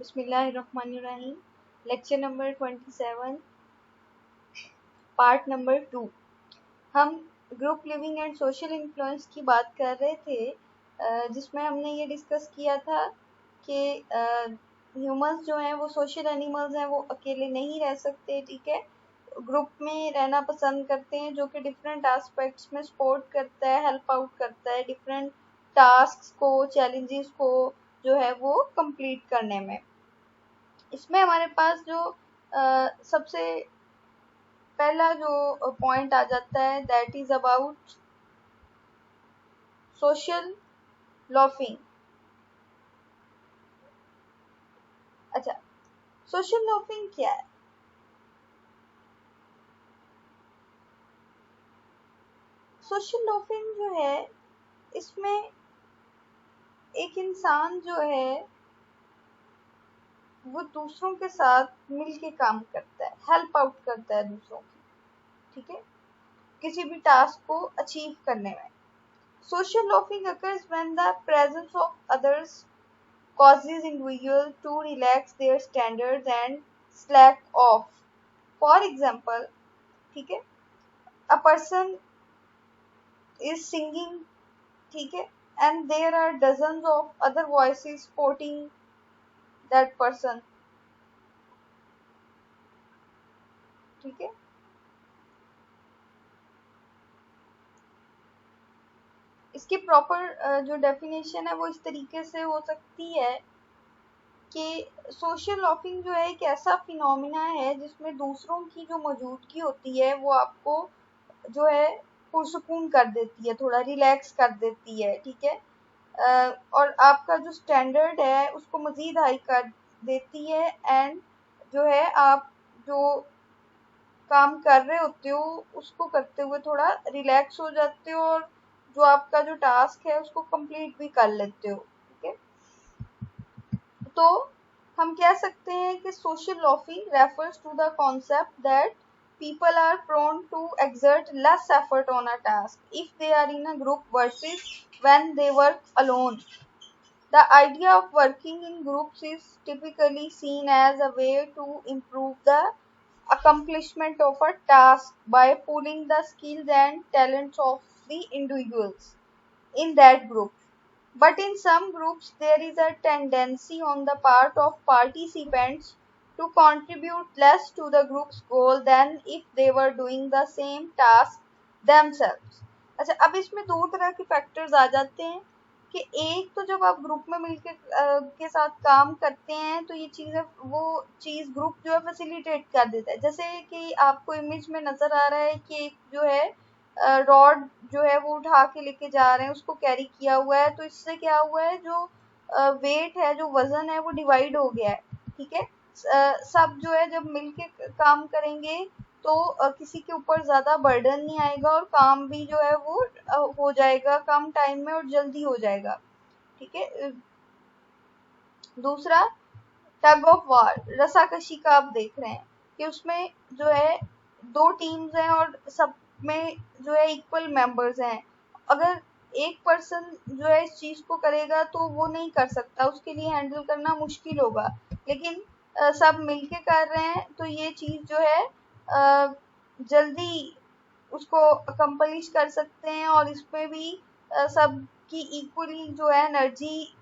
बिस्मिल्लाहिर्रहमानिर्रहीम। Lecture number 27, part number 2। हम group living and social influence की बात कर रहे थे, जिसमें हमने ये डिस्कस किया था कि ह्यूमंस जो हैं वो सोशल एनिमल्स हैं, वो अकेले नहीं रह सकते, ठीक है। ग्रुप में रहना पसंद करते हैं, जो कि डिफरेंट एस्पेक्ट्स में सपोर्ट करता है, हेल्प आउट करता है डिफरेंट टास्क को, चैलेंजेस को जो है वो कंप्लीट करने में। इसमें हमारे पास जो सबसे पहला जो पॉइंट आ जाता है, that is about social laughing. अच्छा, सोशल लॉफिंग क्या है? सोशल लॉफिंग जो है, इसमें एक इंसान जो है वो दूसरों के साथ मिलके काम करता है, हेल्प आउट करता है दूसरों की, ठीक है, किसी भी टास्क को अचीव करने में। Social laughing occurs when the presence of others causes individuals to relax their standards and slack off. For example, ठीक है, a person is singing, ठीक है, and there are dozens of other voices supporting that person, ठीक है। इसकी proper जो definition है वो इस तरीके से हो सकती है कि सोशल लॉफिंग जो है एक ऐसा फिनोमिना है जिसमें दूसरों की जो मौजूदगी होती है वो आपको जो है पुरसुकून कर देती है, थोड़ा रिलैक्स कर देती है, ठीक है। और आपका जो स्टैंडर्ड है उसको मज़ीद हाई कर देती है, एंड जो है आप जो काम कर रहे होते हो उसको करते हुए थोड़ा रिलैक्स हो जाते हो, और जो आपका जो टास्क है उसको कंप्लीट भी कर लेते हो, ठीक है। तो हम कह सकते हैं कि social loafing refers to the concept that people are prone to exert less effort on a task if they are in a group versus when they work alone. The idea of working in groups is typically seen as a way to improve the accomplishment of a task by pooling the skills and talents of the individuals in that group. But in some groups, there is a tendency on the part of participants to contribute less to the group's goal than if they were doing the same task themselves. अच्छा, अब इसमें दो तरह के factors आ जाते हैं कि एक तो जब आप ग्रुप में मिलकर के साथ काम करते हैं तो ये चीज़ वो चीज़ ग्रुप जो है फैसिलिटेट कर देता है। जैसे कि आपको इमेज में नज़र आ रहा है कि एक जो है रॉड जो है वो उठा के लेके जा रहे हैं, उसको कैरी किया हुआ है, तो इससे क्या हुआ है, जो वेट है, जो वजन है वो डिवाइड हो गया है, ठीक है। सब जो है जब मिलके काम करेंगे तो किसी के ऊपर ज़्यादा बर्डन नहीं आएगा और काम भी जो है वो हो जाएगा कम टाइम में और जल्दी हो जाएगा, ठीक है। दूसरा, टग ऑफ वार, रस्साकशी का आप देख रहे हैं कि उसमें जो है दो टीम्स हैं और सब में जो है इक्वल मेंबर्स हैं। अगर एक पर्सन जो है इस चीज़ को करेगा तो वो नहीं कर सकता, उसके लिए हैंडल करना मुश्किल होगा, लेकिन सब मिलके कर रहे हैं तो ये चीज़ जो है जल्दी उसको अकम्पलिश कर सकते हैं, और इसमें भी सबकी इक्वली जो है एनर्जी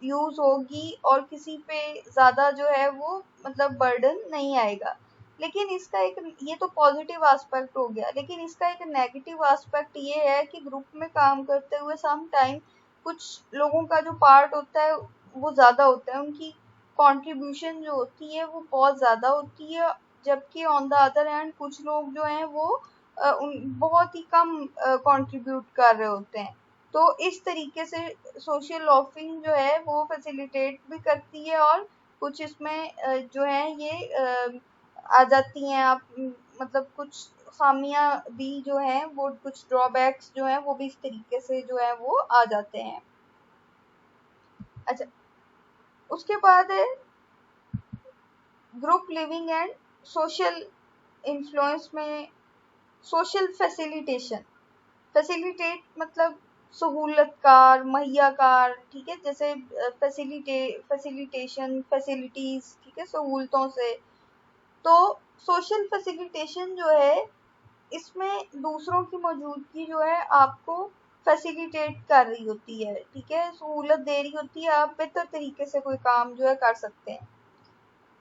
यूज होगी और किसी पे ज़्यादा जो है वो मतलब बर्डन नहीं आएगा। लेकिन इसका एक, ये तो पॉजिटिव एस्पेक्ट हो गया, लेकिन इसका एक नेगेटिव एस्पेक्ट ये है कि ग्रुप में काम करते हुए सम टाइम कुछ लोगों का जो पार्ट होता है वो ज़्यादा होता है, उनकी कंट्रीब्यूशन जो होती है वो बहुत ज़्यादा होती है, जबकि ऑन द अदर हैंड कुछ लोग जो हैं वो बहुत ही कम कंट्रीब्यूट कर रहे होते हैं। तो इस तरीके से सोशल लॉफिंग जो है वो फैसिलिटेट भी करती है, और कुछ इसमें जो है ये आ जाती हैं, आप मतलब कुछ खामियां भी जो हैं वो, कुछ ड्रॉबैक्स जो हैं वो भी इस तरीके से जो है वो आ जाते हैं। अच्छा, उसके बाद है group living and social influence में सोशल फैसिलिटेशन। फैसिलिटेट मतलब सहूलतकार, मुहैयाकार, ठीक है, जैसे फैसिलिटेशन, फैसिलिटीज, ठीक है, सहूलतों से। तो सोशल फैसिलिटेशन जो है, इसमें दूसरों की मौजूदगी जो है आपको फैसिलिटेट कर रही होती है, ठीक है, सहूलत दे रही होती है, आप बेहतर तरीके से कोई काम जो है कर सकते हैं।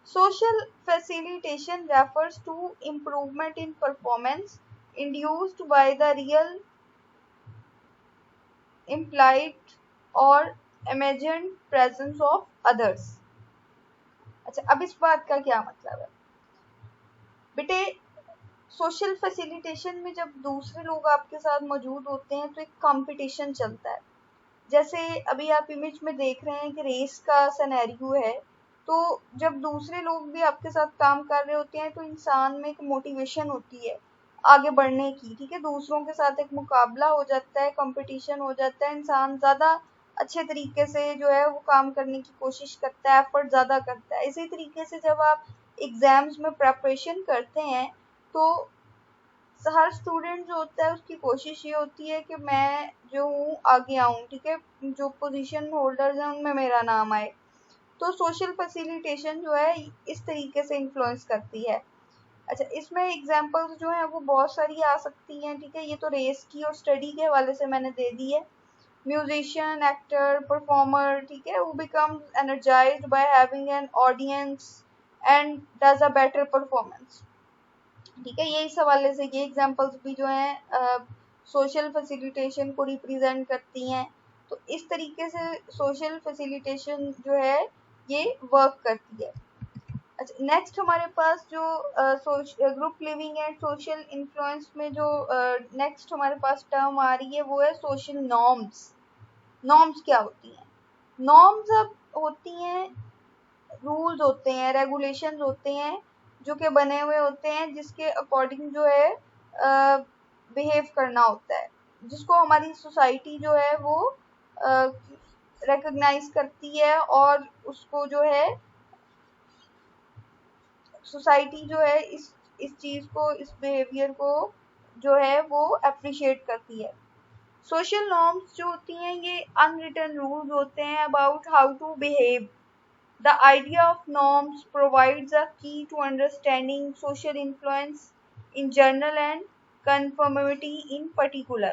Social facilitation refers to improvement in performance induced by the real, implied और imagined presence of others। अच्छा, अब इस बात का क्या मतलब है बेटे? सोशल फैसिलिटेशन में जब दूसरे लोग आपके साथ मौजूद होते हैं तो एक कंपटीशन चलता है। जैसे अभी आप इमेज में देख रहे हैं कि रेस का सिनेरियो है, तो जब दूसरे लोग भी आपके साथ काम कर रहे होते हैं तो इंसान में एक मोटिवेशन होती है आगे बढ़ने की, ठीक है, दूसरों के साथ एक मुकाबला हो जाता है, कंपटीशन हो जाता है, इंसान ज़्यादा अच्छे तरीके से जो है वो काम करने की कोशिश करता है, एफर्ट ज़्यादा करता है। इसी तरीके से जब आप एग्ज़ाम्स में प्रेपरेशन करते हैं तो हर स्टूडेंट जो होता है उसकी कोशिश ये होती है कि मैं जो हूँ आगे आऊँ, ठीक है, जो पोजीशन होल्डर्स हैं उनमें मेरा नाम आए। तो सोशल फैसिलिटेशन जो है इस तरीके से इन्फ्लुएंस करती है। अच्छा, इसमें एग्जांपल्स जो हैं वो बहुत सारी आ सकती हैं, ठीक है, ये तो रेस की और स्टडी के हवाले से मैंने दे दी है। म्यूजिशियन, एक्टर, परफॉर्मर, ठीक है, who becomes energized by having an audience and does a better performance, ठीक है, ये इस हवाले से ये एग्जांपल्स भी जो हैं सोशल फैसिलिटेशन को रिप्रेजेंट करती हैं। तो इस तरीके से सोशल फैसिलिटेशन जो है ये वर्क करती है। अच्छा, नेक्स्ट हमारे पास जो group living and social influence में जो नेक्स्ट हमारे पास टर्म आ रही है वो है सोशल नॉर्म्स। नॉर्म्स क्या होती हैं? नॉर्म्स अब होती हैं, रूल्स होते हैं, रेगुलेशंस होते हैं जो कि बने हुए होते हैं, जिसके अकॉर्डिंग जो है बिहेव करना होता है, जिसको हमारी सोसाइटी जो है वो रिकॉग्नाइज करती है और उसको जो है सोसाइटी जो है इस चीज़ को, इस बिहेवियर को जो है वो अप्रिशिएट करती है। सोशल नॉर्म्स जो होती हैं ये अनरिटन रूल्स होते हैं about how to behave. The idea of norms provides a key to understanding social influence in general and conformity in particular.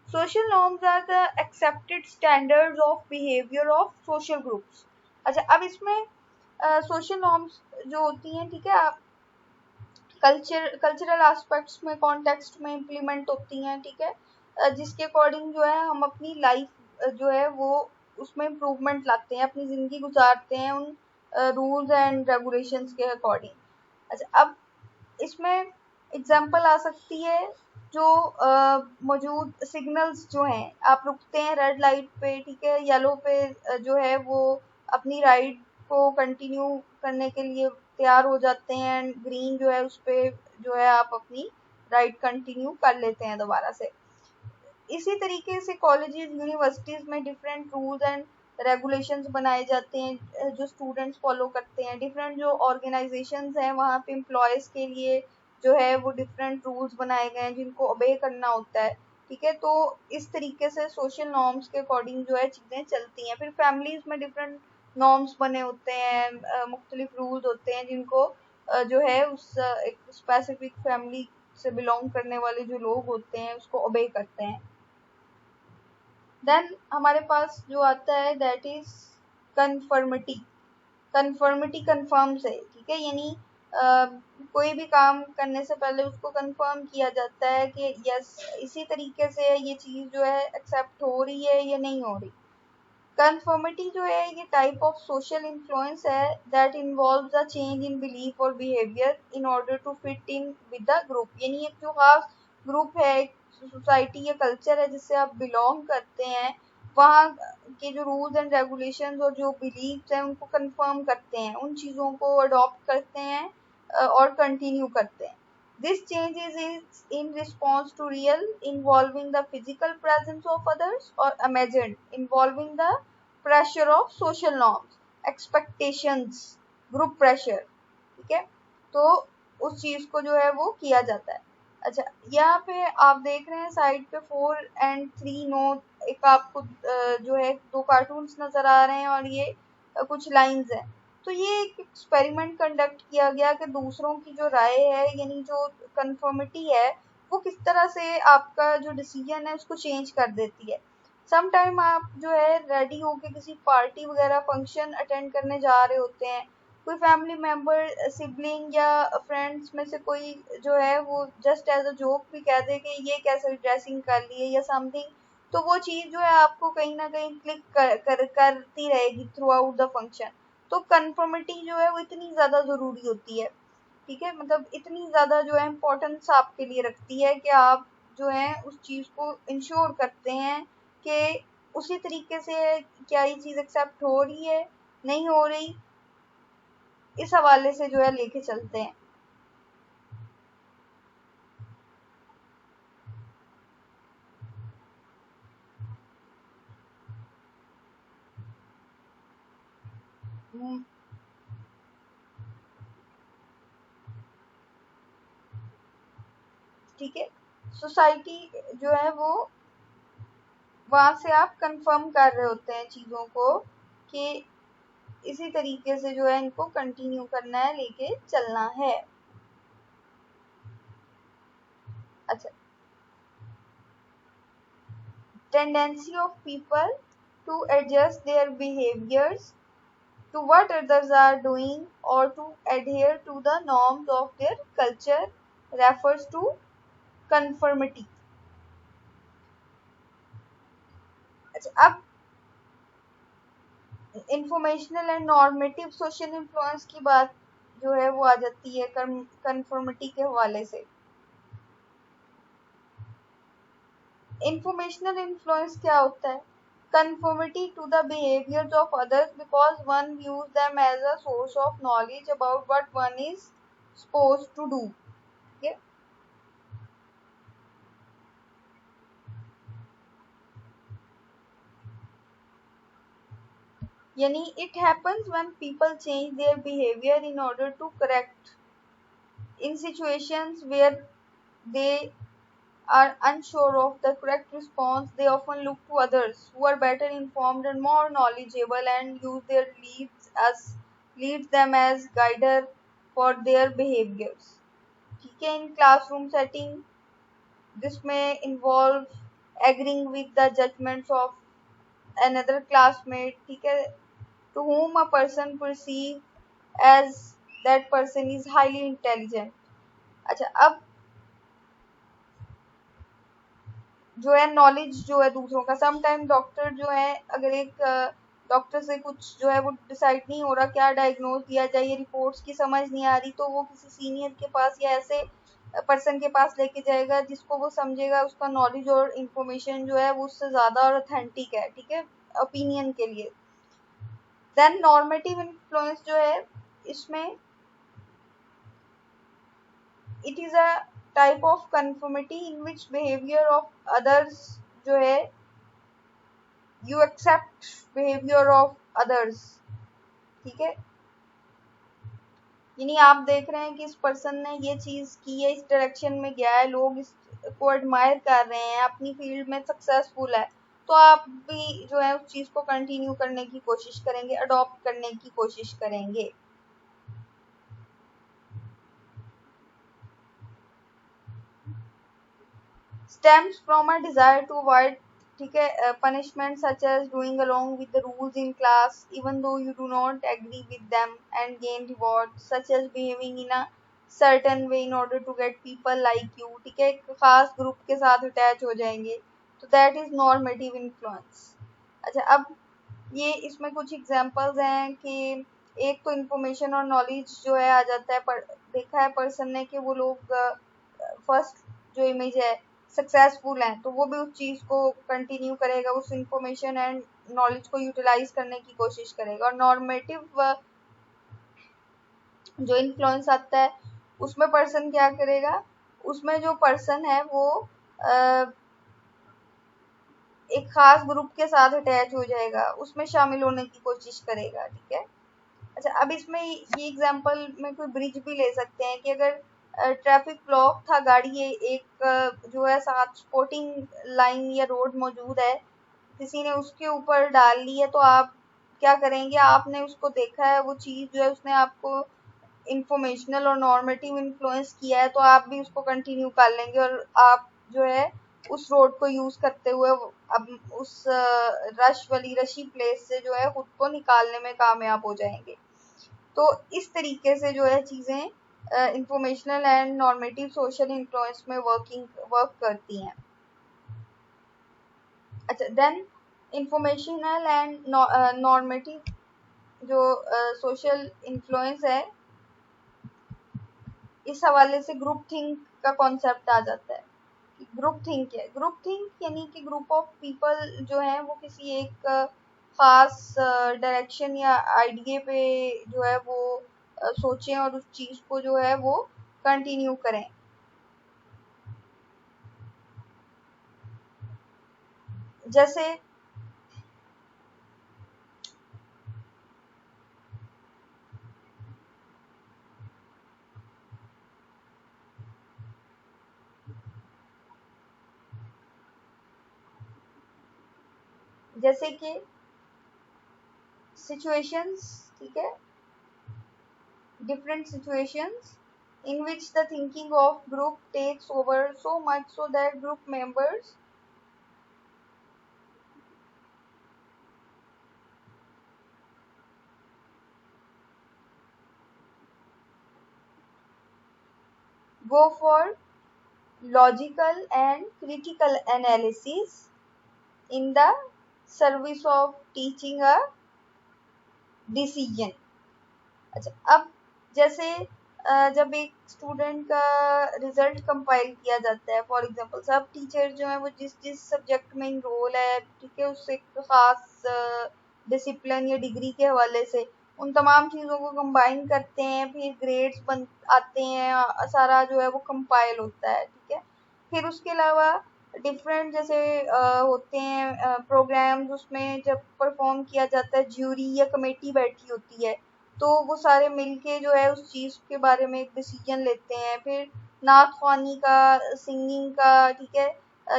Social norms are the accepted standards of behavior of social groups. अच्छा, अब इसमें social norms जो होती हैं, ठीक है, आप cultural aspects में, कॉन्टेक्स्ट में इम्प्लीमेंट होती हैं, ठीक है, जिसके अकॉर्डिंग जो है हम अपनी लाइफ जो है वो उसमें इम्प्रूवमेंट लाते हैं, अपनी ज़िंदगी गुजारते हैं उन रूल्स एंड रेगुलेशंस के अकॉर्डिंग। अच्छा, अब इसमें एग्जांपल आ सकती है जो मौजूद सिग्नल्स जो हैं, आप रुकते हैं रेड लाइट पे, ठीक है, येलो पे जो है वो अपनी राइड को कंटिन्यू करने के लिए तैयार हो जाते हैं, एंड ग्रीन जो है उस पर जो है आप अपनी राइड कंटिन्यू कर लेते हैं दोबारा से। इसी तरीके से कॉलेजेस, यूनिवर्सिटीज़ में डिफरेंट रूल्स एंड रेगुलेशंस बनाए जाते हैं जो स्टूडेंट्स फॉलो करते हैं। डिफरेंट जो ऑर्गेनाइजेशंस हैं वहाँ पे एम्प्लॉयज़ के लिए जो है वो डिफरेंट रूल्स बनाए गए हैं जिनको ओबे करना होता है, ठीक है। तो इस तरीके से सोशल नॉर्म्स के अकॉर्डिंग जो है चीज़ें चलती हैं। फिर फैमिलीज़ में डिफरेंट नॉर्म्स बने होते हैं, मुख्तलिफ रूल्स होते हैं जिनको जो है उस एक स्पेसिफिक फैमिली से बिलोंग करने वाले जो लोग होते हैं उसको ओबे करते हैं। देन हमारे पास जो आता है that is conformity. Conformity confirm से, ठीक है, यानी कोई भी काम करने से पहले उसको कंफर्म किया जाता है कि यस इसी तरीके से ये चीज़ जो है एक्सेप्ट हो रही है या नहीं हो रही। कन्फर्मिटी जो है ये टाइप ऑफ सोशल इन्फ्लुएंस है that involves a change in belief और behaviour in order to fit in with the group. यानी एक जो खास ग्रुप है, एक सोसाइटी या कल्चर है जिससे आप बिलोंग करते हैं, वहाँ के जो रूल्स एंड रेगुलेशंस और जो बिलीव्स हैं उनको कंफर्म करते हैं, उन चीज़ों को अडॉप्ट करते हैं और कंटिन्यू करते हैं। This change is in response to real, involving the physical presence of others, or imagined, involving the pressure of social norms, expectations, group pressure, ठीक है। तो उस चीज़ को जो है वो किया जाता है। अच्छा, यहाँ पे आप देख रहे हैं साइड पे 4 and 3 नोट, एक आपको जो है 2 कार्टून्स नजर आ रहे हैं और ये कुछ लाइंस हैं। तो ये एक एक्सपेरिमेंट कंडक्ट किया गया कि दूसरों की जो राय है, यानी जो कंफर्मिटी है, वो किस तरह से आपका जो डिसीजन है उसको चेंज कर देती है। सम टाइम आप जो है रेडी होके किसी पार्टी वगैरह फंक्शन अटेंड करने जा रहे होते हैं, कोई फैमिली मेंबर, सिबलिंग या फ्रेंड्स में से कोई जो है वो जस्ट एज अ जोक भी कह दे कि ये कैसे ड्रेसिंग कर ली है या समथिंग, तो वो चीज जो है आपको कहीं ना कहीं क्लिक करती रहेगी थ्रू आउट द फंक्शन। तो कंफर्मिटी जो है वो इतनी ज्यादा जरूरी होती है, ठीक है, मतलब इतनी ज्यादा जो है इम्पोर्टेंस आपके लिए रखती है कि आप जो है उस चीज को इंश्योर करते हैं कि उसी तरीके से क्या ये चीज एक्सेप्ट हो रही है, नहीं हो रही, इस हवाले से जो है लेके चलते हैं। हम्म, ठीक है, सोसाइटी जो है वो, वहां से आप कंफर्म कर रहे होते हैं चीजों को कि इसी तरीके से जो है इनको कंटिन्यू करना है, लेके चलना है। अच्छा, tendency of people to adjust their behaviours to what others are doing or to adhere to the norms of their culture refers to conformity। अच्छा, अब informational and normative social influence की बात जो है वो आ जाती है कंफर्मिटी के हवाले से। इंफॉर्मेशनल इन्फ्लुएंस क्या होता है? Conformity to the behaviours of others because one views them as a source of knowledge about what one is suppose to do. यानी it happens when people change their behaviour in order to correct in situations where they are unsure of the correct response, they often look to others who are better informed and more knowledgeable and use their leads them as guider for their behaviors। ठीक है, in classroom setting this में involve agreeing with the judgements of another classmate, ठीक है, to whom a person perceive as that person is highly intelligent। अच्छा, अब जो है knowledge जो है दूसरों का, सम टाइम डॉक्टर जो है, अगर एक डॉक्टर से कुछ जो है वो डिसाइड नहीं हो रहा क्या डायग्नोज दिया जाए, ये रिपोर्ट्स की समझ नहीं आ रही, तो वो किसी सीनियर के पास या ऐसे पर्सन के पास लेके जाएगा जिसको वो समझेगा उसका नॉलेज और इन्फॉर्मेशन जो है वो उससे ज़्यादा और ऑथेंटिक है, ठीक है, ओपिनियन के लिए। देन नॉर्मेटिव इन्फ्लुएंस जो है, इसमें it is a type of conformity in which behaviour of others जो है you accept behaviour of others, ठीक है, यानी आप देख रहे हैं कि इस पर्सन ने ये चीज की है, इस डायरेक्शन में गया है, लोग इसको एडमायर कर रहे हैं, अपनी फील्ड में सक्सेसफुल है, तो आप भी जो है उस चीज को कंटिन्यू करने की कोशिश करेंगे, अडॉप्ट करने की कोशिश करेंगे। stems from a desire to avoid, ठीक है, punishment such as doing along with the rules in class even though you do not agree with them and gain rewards such as behaving in a certain way in order to get people like you, ठीक है, एक खास group के साथ attach हो जाएंगे, तो that is normative influence. अच्छा, अब ये इसमें कुछ एग्जांपल्स हैं कि एक तो इंफॉर्मेशन और नॉलेज जो है आ जाता है, देखा है पर्सन ने कि वो लोग फर्स्ट जो इमेज है सक्सेसफुल हैं, तो वो भी उस चीज़ को कंटिन्यू करेगा, उस इंफॉर्मेशन एंड नॉलेज को यूटिलाइज करने की कोशिश करेगा। और नॉर्मेटिव जो इन्फ्लुएंस आता है उसमें पर्सन क्या करेगा, उसमें जो पर्सन है वो एक खास ग्रुप के साथ अटैच हो जाएगा, उसमें शामिल होने की कोशिश करेगा, ठीक है। अच्छा, अब इसमें ये एग्जांपल में कोई ब्रिज भी ले सकते हैं कि अगर ट्रैफिक ब्लॉक था, गाड़ी एक जो है साथ स्पोर्टिंग लाइन या रोड मौजूद है, किसी ने उसके ऊपर डाल ली है, तो आप क्या करेंगे? आपने उसको देखा है, वो चीज़ जो है उसने आपको इंफॉर्मेशनल और नॉर्मेटिव इन्फ्लुएंस किया है, तो आप भी उसको कंटिन्यू कर लेंगे और आप जो है उस रोड को यूज करते हुए अब उस रश वाली रशी प्लेस से जो है खुद को निकालने में कामयाब हो जाएंगे। तो इस तरीके से जो है चीज़ें informational and normative social influence में वर्क करती हैं। अच्छा, देन इंफॉर्मेशनल एंड नॉर्मेटिव जो सोशल इन्फ्लुएंस है, इस हवाले से ग्रुप थिंक का कॉन्सेप्ट आ जाता है। ग्रुप थिंक है, ग्रुप थिंक यानी कि ग्रुप ऑफ पीपल जो है वो किसी एक खास डायरेक्शन या आइडिया पे जो है वो सोचें और उस चीज को जो है वो कंटिन्यू करें। जैसे जैसे कि सिचुएशंस, ठीक है, different situations in which the thinking of group takes over so much so that group members go for logical and critical analysis in the service of teaching a decision। अच्छा, अब जैसे जब एक स्टूडेंट का result compile किया जाता है, for example सब टीचर जो है वो जिस जिस सब्जेक्ट में इनरोल है, ठीक है, उससे एक खास डिसिप्लिन या डिग्री के हवाले से उन तमाम चीज़ों को कंबाइन करते हैं, फिर ग्रेड्स बन आते हैं, सारा जो है वो कंपाइल होता है, ठीक है। फिर उसके अलावा डिफरेंट जैसे होते हैं प्रोग्राम्स, उसमें जब परफॉर्म किया जाता है, ज्यूरी या कमेटी बैठी होती है, तो वो सारे मिलके जो है उस चीज़ के बारे में एक डिसीजन लेते हैं। फिर नात ख्वानी का, सिंगिंग का, ठीक है,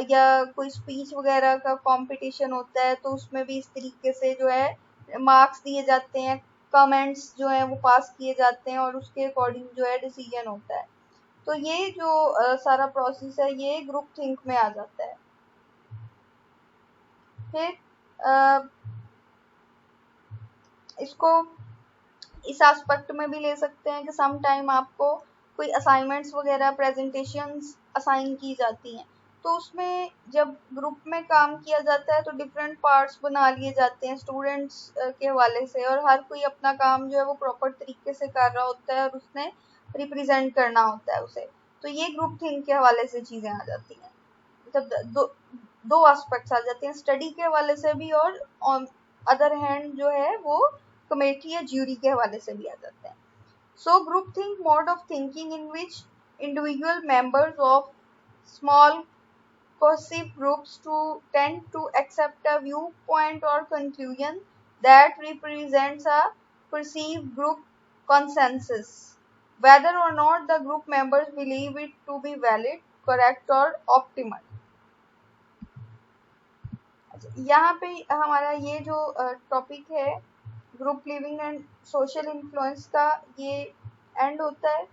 या कोई स्पीच वगैरह का कंपटीशन होता है, तो उसमें भी इस तरीके से जो है मार्क्स दिए जाते हैं, कमेंट्स जो है वो पास किए जाते हैं और उसके अकॉर्डिंग जो है डिसीजन होता है। तो ये जो सारा प्रोसेस है ये ग्रुप थिंक में आ जाता है। फिर अ, इसको इस एस्पेक्ट में भी ले सकते हैं कि सम टाइम आपको कोई असाइनमेंट्स वगैरह प्रेजेंटेशंस असाइन की जाती हैं, तो उसमें जब ग्रुप में काम किया जाता है तो डिफरेंट पार्ट्स बना लिए जाते हैं स्टूडेंट्स के हवाले से, और हर कोई अपना काम जो है वो प्रॉपर तरीके से कर रहा होता है और उसने रिप्रेजेंट करना होता है उसे। तो ये ग्रुप थिंक के हवाले से चीज़ें आ जाती हैं। मतलब दो एस्पेक्ट्स आ जाते हैं, स्टडी के हवाले से भी और ऑन अदर हैंड जो है वो कमेटी या ज्यूरी के हवाले से भी आ जाते हैं। So group think mode of thinking in which individual members of small cohesive groups to tend to accept a viewpoint or conclusion that represents a perceived group consensus, whether or not the group members believe it to be valid, correct or optimal। यहाँ पे हमारा ये जो topic है group living and social influence का, ये and होता है।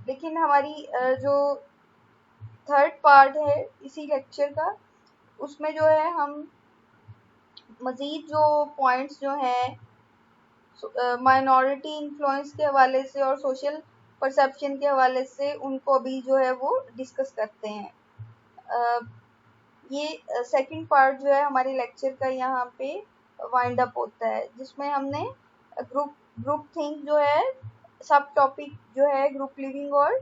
लेकिन हमारी जो थर्ड पार्ट है इसी लेक्चर का, उसमें जो है हम मज़ीद जो पॉइंट्स जो हैं माइनॉरिटी इन्फ्लुएंस के हवाले से और सोशल परसेप्शन के हवाले से, उनको अभी जो है वो डिस्कस करते हैं। ये सेकंड पार्ट जो है हमारे लेक्चर का यहाँ पे वाइंड अप होता है, जिसमें हमने ग्रुप ग्रुप थिंक जो है सब टॉपिक जो है ग्रुप लिविंग और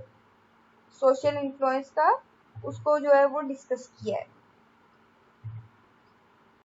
सोशल इन्फ्लुएंस का, उसको जो है वो डिस्कस किया है।